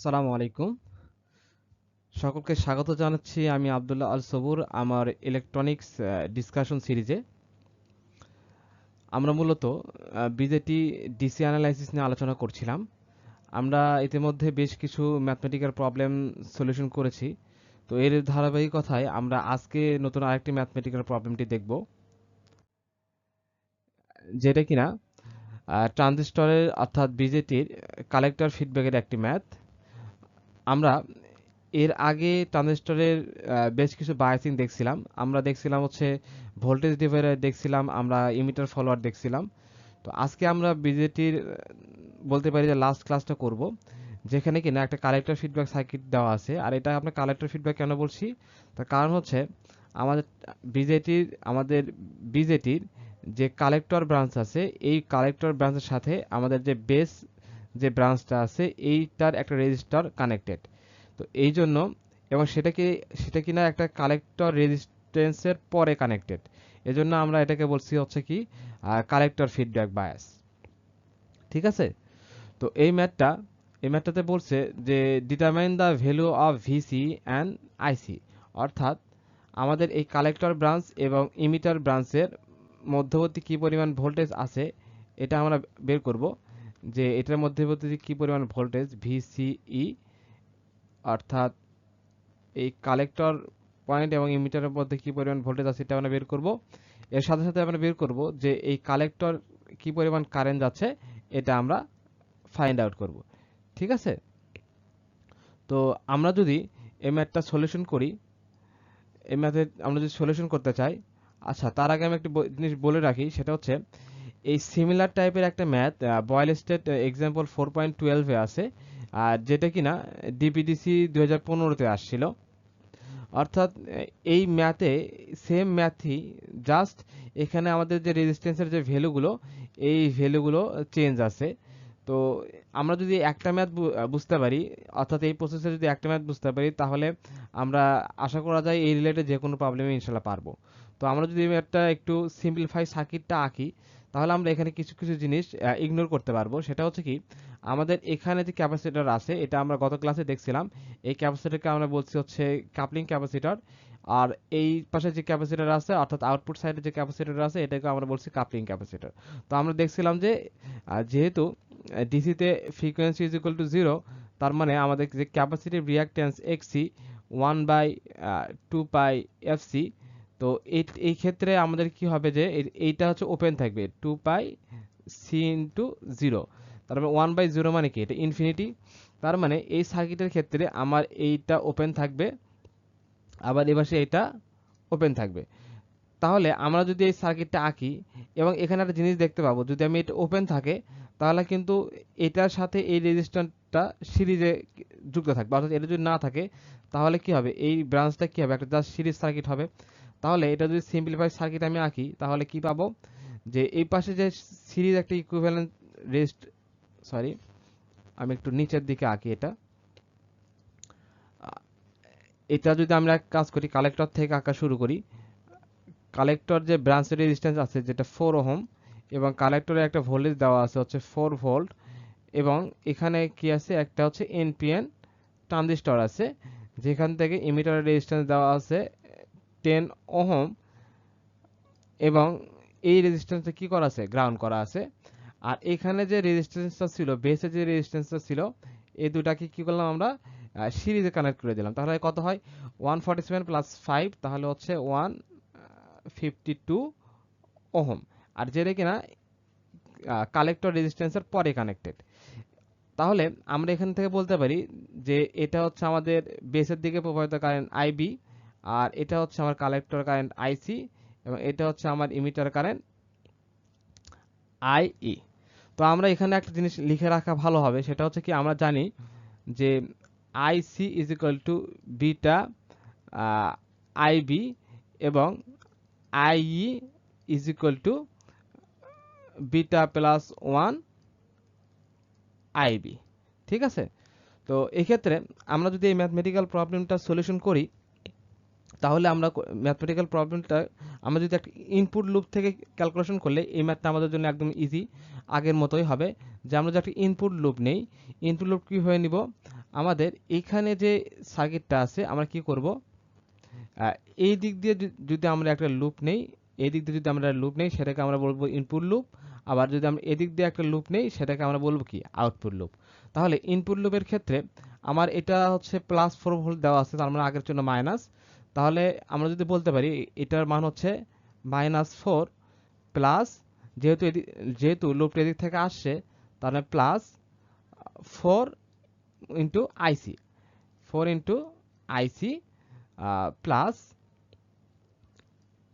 আসসালামু আলাইকুম। সকলকে স্বাগত জানাচ্ছি। আমি আব্দুল্লাহ আল সবুর আমার ইলেকট্রনিক্স ডিসকাশন সিরিজে। আমরা মূলত বিজেটি ডিসি অ্যানালাইসিস নিয়ে আলোচনা করছিলাম। আমরা ইতিমধ্যে বেশ কিছু ম্যাথমেটিক্যাল প্রবলেম সলিউশন করেছি। তো এর ধারাবাহিকতায় আমরা আজকে নতুন আরেকটি ম্যাথমেটিক্যাল প্রবলেমটি দেখব, যেটা কিনা ট্রানজিস্টরের অর্থাৎ বিজেটির কালেক্টর ফিডব্যাকের একটি ম্যাথ। আমরা এর আগে ট্রানজিস্টরের বেশ কিছু বায়াসিং দেখছিলাম। আমরা দেখছিলাম হচ্ছে ভোল্টেজ ডিভাইডার দেখছিলাম, আমরা ইমিটার ফলোয়ার দেখছিলাম। তো আজকে আমরা বিজেটির বলতে পারি যে লাস্ট ক্লাসটা করব, যেখানে কিনা একটা কালেক্টর ফিডব্যাক সার্কিট দেওয়া আছে। আর এটা আমরা কালেক্টর ফিডব্যাক কেন বলছি, তার কারণ হচ্ছে আমাদের বিজেটির যে কালেক্টর ব্রাঞ্চ আছে, এই কালেক্টর ব্রাঞ্চের সাথে আমাদের যে বেস যে ব্রাঞ্চটা আছে এইটার একটা রেজিস্টার কানেক্টেড। তো এই জন্য, এবং সেটা কিনা একটা কালেক্টর রেজিস্ট্যান্সের পরে কানেক্টেড। এজন্য আমরা এটাকে বলছি হচ্ছে কি কালেক্টর ফিডব্যাক বায়াস। ঠিক আছে? তো এই ম্যাথটাতে বলছে যে determine the value of VC and IC, অর্থাৎ আমাদের এই কালেক্টর ব্রাঞ্চ এবং ইমিটার ব্রাঞ্চের মধ্যবর্তী কি পরিমাণ ভোল্টেজ আছে এটা আমরা বের করব, যে এটার মধ্যবর্তী কি পরিমাণ ভোল্টেজ ভিসিই, অর্থাৎ এই কালেক্টর পয়েন্ট এবং ইমিটারের মধ্যে কি পরিমাণ ভোল্টেজ আছে এটা আমরা বের করব। এর সাথে সাথে আমরা বের করব যে এই কালেক্টর কি পরিমাণ কারেন্ট যাচ্ছে এটা আমরা ফাইন্ড আউট করব। ঠিক আছে? তো আমরা যদি এই ম্যাথটা সলিউশন করি, এই ম্যাথে আমরা যদি সলিউশন করতে চাই, আচ্ছা তার আগে আমি একটা জিনিস বলে রাখি, সেটা হচ্ছে এই সিমিলার টাইপের একটা ম্যাথ বয়েল স্টেট এক্সাম্পল 4.12 এ আছে, আর যেটা কিনা ডিপিডিসি 2015-তে আসছিল। অর্থাৎ এই ম্যাথে সেম ম্যাথই, জাস্ট এখানে আমাদের যে রেজিস্ট্যান্সের যে ভ্যালুগুলো, এই ভ্যালুগুলো চেঞ্জ আছে। তো আমরা যদি একটা ম্যাথ বুঝতে পারি, অর্থাৎ এই প্রসেসে যদি একটা ম্যাথ বুঝতে পারি, তাহলে আমরা আশা করা যায় এই রিলেটেড যে কোনো প্রবলেমে ইনশাল্লাহ পারবো। তো আমরা যদি ম্যাথটা একটু সিম্পলিফাই সার্কিটটা আঁকি, তাহলে আমরা এখানে কিছু কিছু জিনিস ইগনোর করতে পারবো। সেটা হচ্ছে কি, আমাদের এখানে যে ক্যাপাসিটর আছে এটা আমরা গত ক্লাসে দেখছিলাম। এই ক্যাপাসিটরকে আমরা বলছি হচ্ছে কাপলিং ক্যাপাসিটর। আর এই পাশে যে ক্যাপাসিটর আছে, অর্থাৎ আউটপুট সাইডে যে ক্যাপাসিটর আছে, এটাকে আমরা বলছি কাপলিং ক্যাপাসিটর। তো আমরা দেখছিলাম যে যেহেতু ডিসিতে frequency is equal to zero, তার মানে আমাদের যে capacitive reactance XC 1/2 pi FC. তো এই ক্ষেত্রে আমাদের কি হবে, যে এইটা হচ্ছে ওপেন থাকবে 2 পাই সি ইন্টু জিরো। তার মানে 1/0 মানে কি, এটা ইনফিনিটি। তার মানে এই সার্কিটের ক্ষেত্রে আমার এইটা ওপেন থাকবে, আবার এপাশে এটা ওপেন থাকবে। তাহলে আমরা যদি এই সার্কিটটা আঁকি, এবং এখানে একটা জিনিস দেখতে পাবো, যদি আমি এটা ওপেন থাকে তাহলে কিন্তু এটার সাথে এই রেজিস্ট্যান্সটা সিরিজে যুক্ত থাকবে। অর্থাৎ এটা যদি না থাকে তাহলে কি হবে, এই ব্রাঞ্চটা কি হবে, একটা জাস্ট সিরিজ সার্কিট হবে। তাহলে এটা যদি সিম্পলিফাই সার্কিট আমি আঁকি, তাহলে কি পাবো, যে এই পাশে যে সিরিজ একটা ইকুইভ্যালেন্ট রেজিস্ট সরি, আমি একটু নিচের দিকে আঁকি এটা। এটা যদি আমরা এক কাজ করি, কালেক্টর থেকে আঁকা শুরু করি। কালেক্টর যে ব্রাঞ্চ রেজিস্ট্যান্স আছে যেটা 4 ওহম, এবং কালেক্টরে একটা ভোল্টেজ দেওয়া আছে হচ্ছে 4 ভোল্ট, এবং এখানে কি আছে, একটা হচ্ছে এনপিএন ট্রানজিস্টর আছে, যেখান থেকে ইমিটারের রেজিস্ট্যান্স দেওয়া আছে 10 ওহম, এবং এই রেজিস্ট্যান্সটা কি করা আছে, গ্রাউন্ড করা আছে। আর এখানে যে রেজিস্ট্যান্সটা ছিল, বেসে যে রেজিস্ট্যান্সটা ছিল, এই দুটাকে কি করলাম আমরা, সিরিজে কানেক্ট করে দিলাম। তাহলে কত হয়, 147 প্লাস 5, তাহলে হচ্ছে 152 ওহম। আর যেটা কিনা কালেক্টর রেজিস্ট্যান্সের পরে কানেক্টেড। তাহলে আমরা এখান থেকে বলতে পারি যে এটা হচ্ছে আমাদের বেসের দিকে প্রবাহিত কারেন্ট আইবি, আর এটা হচ্ছে আমার কালেক্টর কারেন্ট আইসি, এবং এটা হচ্ছে আমার ইমিটার কারেন্ট আইই। তো আমরা এখানে একটা জিনিস লিখে রাখা ভালো হবে, সেটা হচ্ছে কি, আমরা জানি যে IC is equal to beta IB, এবং IE is equal to beta plus 1 IB. ঠিক আছে? তো এক্ষেত্রে আমরা যদি এই ম্যাথমেটিক্যাল প্রবলেমটা সলিউশন করি, তাহলে আমরা ম্যাথমেটিক্যাল প্রবলেমটা আমরা যদি একটা ইনপুট লুপ থেকে ক্যালকুলেশন করলে এই ম্যাথটা আমাদের জন্য একদম ইজি, আগের মতোই হবে। যে আমরা যদি একটা ইনপুট লুপ নেই, ইনপুট লুপ কীভাবে নিব, আমাদের এখানে যে সার্কিটটা আছে আমরা কি করব, আহ, এই দিক দিয়ে যদি আমরা একটা লুপ নেই, এই দিক দিয়ে যদি আমরা লুপ নেই সেটাকে আমরা বলবো ইনপুট লুপ। আবার যদি আমরা এদিক দিয়ে একটা লুপ নেই সেটাকে আমরা বলবো কি আউটপুট লুপ। তাহলে ইনপুট লুপের ক্ষেত্রে আমার এটা হচ্ছে +4 ভোল্ট দেওয়া আছে, তার মানে আগের জন্য মাইনাস। তাহলে আমরা যদি বলতে পারি এটার মান হচ্ছে -4 প্লাস, যেহেতু যেহেতু লুপটা এদিক থেকে আসছে তাহলে +4 ইন্টু আইসি, 4 ইন্টু আইসি প্লাস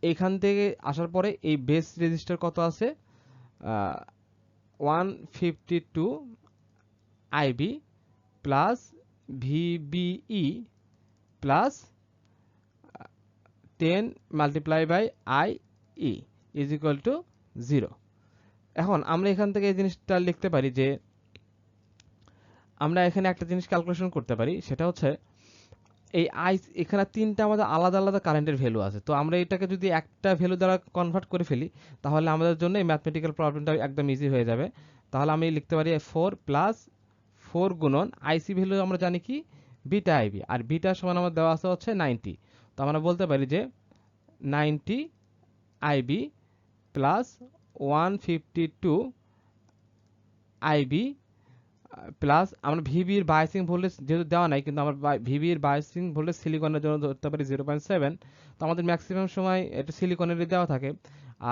এখান থেকে আসার পরে এই বেস রেজিস্টার কত আছে, 152 IB plus VBE plus 10 multiply by I E is equal to 0। এখন আমরা এখান থেকে এই জিনিসটা লিখতে পারি যে আমরা এখানে একটা জিনিস ক্যালকুলেশন করতে পারি, সেটা হচ্ছে এই আই, এখানে তিনটা আমাদের আলাদা আলাদা কারেন্টের ভ্যালু আছে। তো আমরা এটাকে যদি একটা ভ্যালু দ্বারা কনভার্ট করে ফেলি তাহলে আমাদের জন্য এই ম্যাথমেটিক্যাল প্রবলেমটা একদম ইজি হয়ে যাবে। তাহলে আমি লিখতে পারি 4 প্লাস 4 গুণন আইসি ভ্যালু আমরা জানি কি বিটা আইবি, আর বিটা সমান আমার দেওয়া আছে হচ্ছে 90। তো আমরা বলতে পারি যে 90 আইবি প্লাস 152 আইবি প্লাস আমরা ভিবির বায়াসিং ভোল্টেজ যেহেতু দেওয়া নাই, কিন্তু আমরা ভিবির বায়াসিং ভোল্টেজ সিলিকনের জন্য ধরতে পারি 0.7। তো আমাদের ম্যাক্সিমাম সময় এটা সিলিকনেরই দেওয়া থাকে।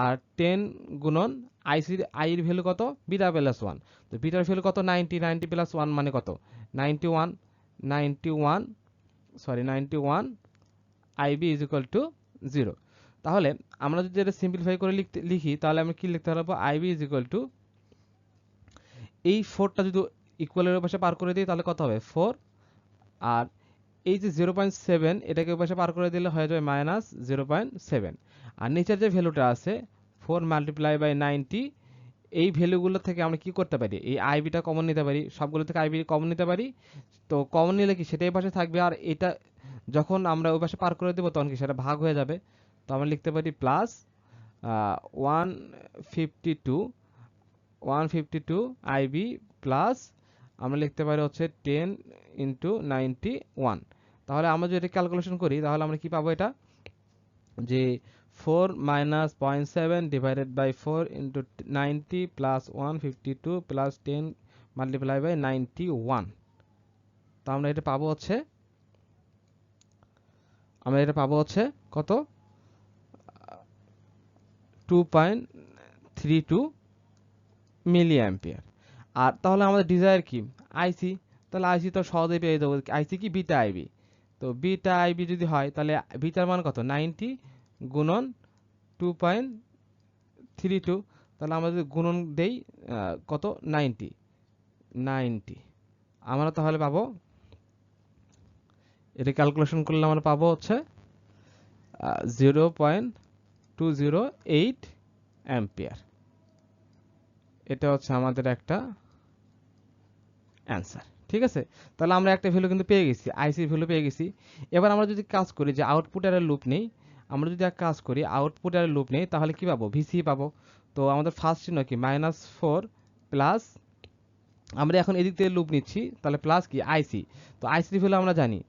আর 10 গুণন আইসির আইয়ের ভ্যালু কত, বিটা প্লাস 1। তো বিটার ভ্যালু কত 90, 90 প্লাস 1 মানে কত 91, 91 sorry 91 IB is equal to 0। তাহলে আমরা যদি এটা সিম্পলিফাই করে লিখি তাহলে আমরা কি লিখতে পারবো, আইবি ইজ ইকুয়াল টু এই 4টা যদি ইকুয়ালের পাশে পার করে দিই তাহলে কত হবে 4, আর এই যে 0.7 এটাকে ওই পাশে পার করে দিলে হয়ে যাবে -0.7। আর নিচের যে ভ্যালুটা আছে 4 মাল্টিপ্লাই বাই 90, এই ভ্যালুগুলো থেকে আমরা কি করতে পারি, এই আইবিটা কমন নিতে পারি, সবগুলো থেকে আইবি কমন নিতে পারি। তো কমন নিলে কি সেটাই পাশে থাকবে, আর এটা যখন আমরা ওই পাশে পার করে দেবো তখন কি সেটা ভাগ হয়ে যাবে। তো আমরা লিখতে পারি প্লাস 152 152 আইবি প্লাস আমরা লিখতে পারি হচ্ছে 10 ইন্টু 91। তাহলে আমরা যদি এটা ক্যালকুলেশন করি তাহলে আমরা কি পাবো, এটা যে 4 minus 0.7 divided by 4 into 90 plus 152 plus 10 multiply by 91। তো আমরা এটা পাবো হচ্ছে, কত 2.32 মিলি অ্যাম্পিয়ার। আর তাহলে আমাদের ডিজায়ার কি আইসি, তাহলে আইসি তো সহজেই পেয়ে যাবো, আইসি কি বিটা আইবি। তো বিটা আইবি যদি হয় তাহলে বিটার মান কত 90 গুণন 2.32, তাহলে আমরা যদি গুণন দেই কত 90 আমরা তাহলে পাবো, এটা ক্যালকুলেশন করলে আমরা পাবো হচ্ছে 0.208 অ্যাম্পিয়ার। এটা হচ্ছে আমাদের একটা অ্যান্সার। ঠিক আছে, তাহলে আমরা একটা ভ্যালু কিন্তু পেয়ে গেছি, আইসির ভ্যালু পেয়ে গেছি। এবার আমরা যদি কাজ করি যে আউটপুট এর লুপ নেই, আমরা যদি এক কাজ করি আউটপুট এর লুপ নেই তাহলে কি পাবো, ভিসি পাবো। তো আমাদের ফার্স্ট চিহ্ন কি -4 প্লাস, আমরা এখন এদিক থেকে লুপ নিচ্ছি তাহলে প্লাস কি আইসি। তো আইসির ভ্যালু আমরা জানি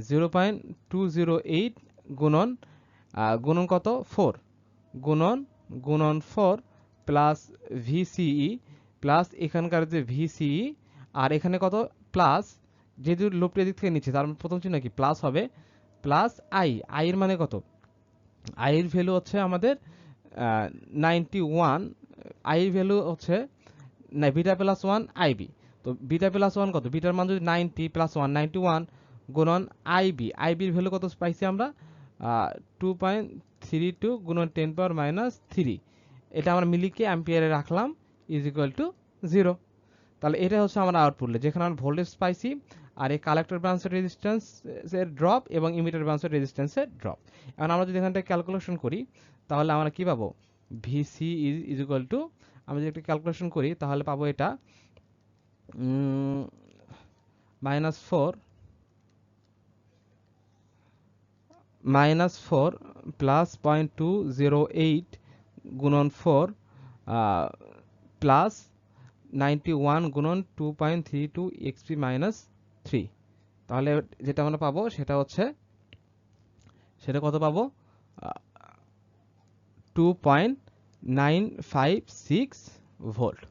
0.208 গুণন গুণন কত 4 গুণন 4 প্লাস ভিসিই প্লাস এখানকার যে ভিসিই, আর এখানে কত প্লাস, যেহেতু লুপটি এদিক থেকে নিচ্ছে তার প্রথম চিহ্ন কি প্লাস হবে, প্লাস আই এর মানে কত, আই এর ভ্যালু হচ্ছে আমাদের 91, আই এর ভ্যালু হচ্ছে না বিটা প্লাস 1 আইবি। তো বিটা প্লাস 1 কত, বিটার মান যদি 90 প্লাস 1 91 গুণন আইবির ভ্যালু কত পাইছি আমরা 2.32 গুণন 10 পাওয়ার -3। এটা আমরা মিলিকে অ্যাম্পিয়ারে রাখলাম ইজ ইকুয়াল টু 0। তাহলে এটা হচ্ছে আমরা আউটপুট, যেখানে আমরা ভোল্টেজ পাইছি আর এই কালেক্টর ব্রাঞ্চের রেজিস্ট্যান্স এর ড্রপ এবং ইমিটার ব্রাঞ্চের রেজিস্ট্যান্সের ড্রপ। এখন আমরা যদি এখান থেকে ক্যালকুলেশন করি তাহলে আমরা কি পাবো, ভিসি ইজ ইকুয়াল টু, আমরা যদি একটা ক্যালকুলেশন করি তাহলে পাবো এটা -4 প্লাস 0.208 গুণন 4 প্লাস 91 গুণন 2.32 এক্সপি -3। তাহলে যেটা আমরা পাবো সেটা হচ্ছে, সেটা কত পাবো, 2.956 ভোল্ট।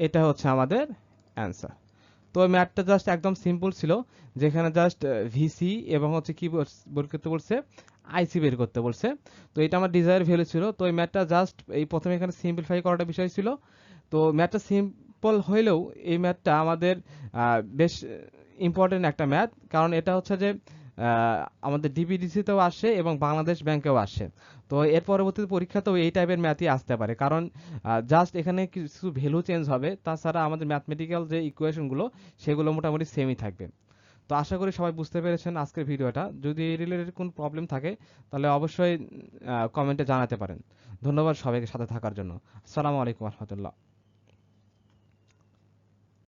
এটা হচ্ছে আমাদের অ্যান্সার। তো ম্যাথটা জাস্ট একদম সিম্পল ছিল, যেখানে জাস্ট ভিসি এবং হচ্ছে কি বের করতে বলছে, আইসি বের করতে বলছে। তো এটা আমার ডিজায়ার ভ্যালু ছিল। তো এই ম্যাথটা জাস্ট এই প্রথমে এখানে সিম্পলিফাই করাটা বিষয় ছিল। তো ম্যাথটা সিম্পল হইলেও এই ম্যাথটা আমাদের বেশ ইম্পর্টেন্ট একটা ম্যাথ, কারণ এটা হচ্ছে যে আমাদের ডিবিডিসিতেও আসে এবং বাংলাদেশ ব্যাংকেও আসে। তো এর পরবর্তী পরীক্ষাতেও এই টাইপের ম্যাথই আসতে পারে, কারণ জাস্ট এখানে কিছু ভ্যালু চেঞ্জ হবে, তাছাড়া আমাদের ম্যাথমেটিক্যাল যে ইকুয়েশনগুলো সেগুলো মোটামুটি সেমই থাকবে। তো আশা করি সবাই বুঝতে পেরেছেন আজকের ভিডিওটা। যদি এই রিলেটেড কোনো প্রবলেম থাকে তাহলে অবশ্যই কমেন্টে জানাতে পারেন। ধন্যবাদ সবাইকে সাথে থাকার জন্য। আসসালামু আলাইকুম রহমতুল্লাহ।